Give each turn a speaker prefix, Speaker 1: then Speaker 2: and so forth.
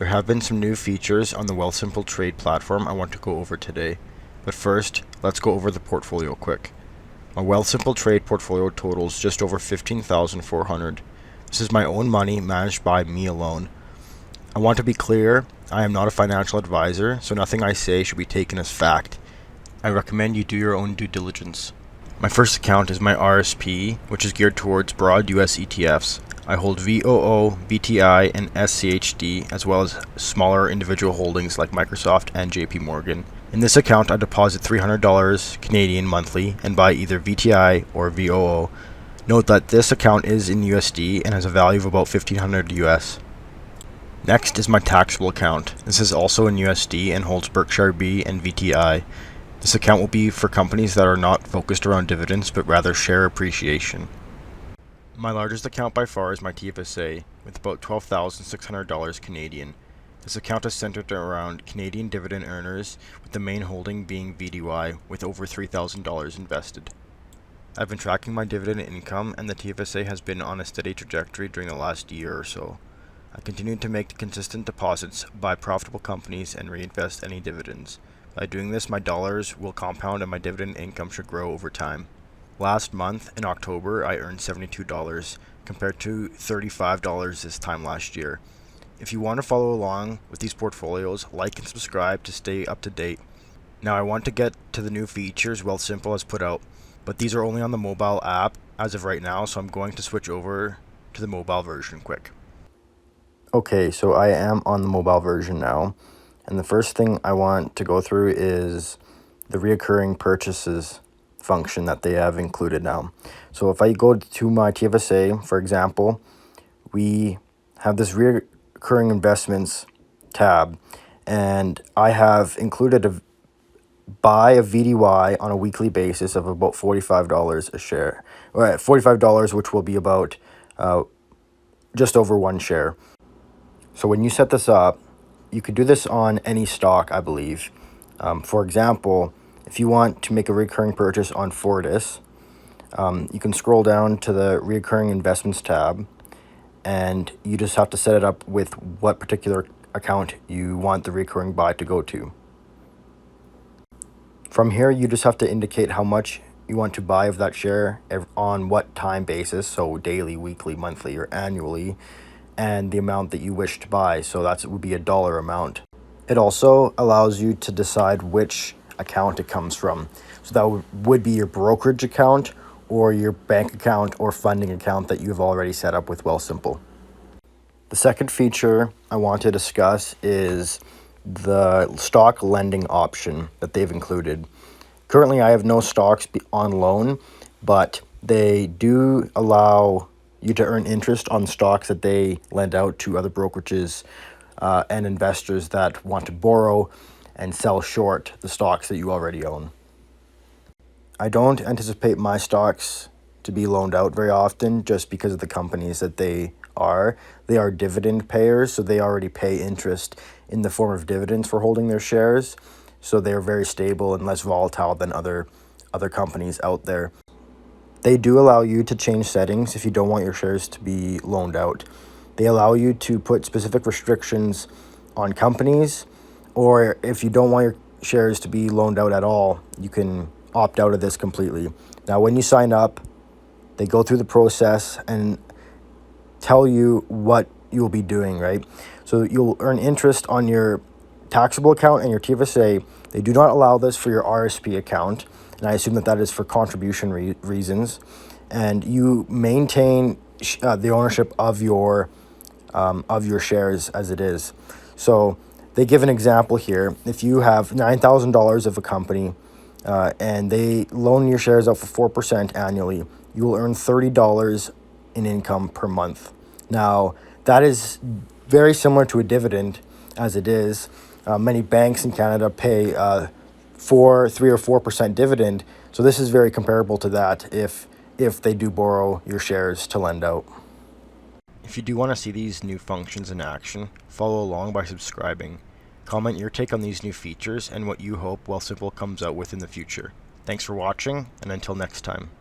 Speaker 1: There have been some new features on the Wealthsimple trade platform I want to go over today. But first, let's go over the portfolio quick. My Wealthsimple trade portfolio totals just over $15,400. This is my own money managed by me alone. I want to be clear, I am not a financial advisor, so nothing I say should be taken as fact. I recommend you do your own due diligence. My first account is my RRSP, which is geared towards broad US ETFs. I hold VOO, VTI, and SCHD, as well as smaller individual holdings like Microsoft and JP Morgan. In this account, I deposit $300 Canadian monthly and buy either VTI or VOO. Note that this account is in USD and has a value of about $1,500 US. Next is my taxable account. This is also in USD and holds Berkshire B and VTI. This account will be for companies that are not focused around dividends, but rather share appreciation. My largest account by far is my TFSA, with about $12,600 Canadian. This account is centered around Canadian dividend earners, with the main holding being VDY, with over $3,000 invested. I've been tracking my dividend income, and the TFSA has been on a steady trajectory during the last year or so. I continue to make consistent deposits, buy profitable companies, and reinvest any dividends. By doing this, my dollars will compound and my dividend income should grow over time. Last month, in October, I earned $72 compared to $35 this time last year. If you want to follow along with these portfolios, like and subscribe to stay up to date. Now I want to get to the new features Wealthsimple has put out, but these are only on the mobile app as of right now, so I'm going to switch over to the mobile version quick. Okay, so I am on the mobile version now. And the first thing I want to go through is the reoccurring purchases function that they have included now. So if I go to my TFSA, for example, we have this reoccurring investments tab, and I have included a buy a VDY on a weekly basis of about $45 a share, or at $45, which will be about just over one share. So when you set this up, you could do this on any stock, I believe. For example, if you want to make a recurring purchase on Fortis, you can scroll down to the recurring investments tab, and you just have to set it up with what particular account you want the recurring buy to go to. From here, you just have to indicate how much you want to buy of that share on what time basis, so daily, weekly, monthly, or annually, and the amount that you wish to buy, so that would be a dollar amount. It also allows you to decide which account it comes from. So that would be your brokerage account or your bank account or funding account that you've already set up with Wealthsimple. The second feature I want to discuss is the stock lending option that they've included. Currently, I have no stocks on loan, but they do allow you to earn interest on stocks that they lend out to other brokerages and investors that want to borrow and sell short the stocks that you already own. I don't anticipate my stocks to be loaned out very often just because of the companies that they are. They are dividend payers, so they already pay interest in the form of dividends for holding their shares. So they are very stable and less volatile than other companies out there. They do allow you to change settings if you don't want your shares to be loaned out. They allow you to put specific restrictions on companies, or if you don't want your shares to be loaned out at all, you can opt out of this completely. Now, when you sign up, they go through the process and tell you what you'll be doing, right? So you'll earn interest on your taxable account and your TFSA. They do not allow this for your RSP account, and I assume that is for contribution reasons. And you maintain the ownership of your shares as it is. So they give an example here. If you have $9,000 of a company and they loan your shares out for 4% annually, you will earn $30 in income per month. Now, that is very similar to a dividend as it is. Many banks in Canada pay 3 or 4% dividend. So this is very comparable to that if they do borrow your shares to lend out. If you do want to see these new functions in action, follow along by subscribing. Comment your take on these new features and what you hope Wealthsimple comes out with in the future. Thanks for watching, and until next time.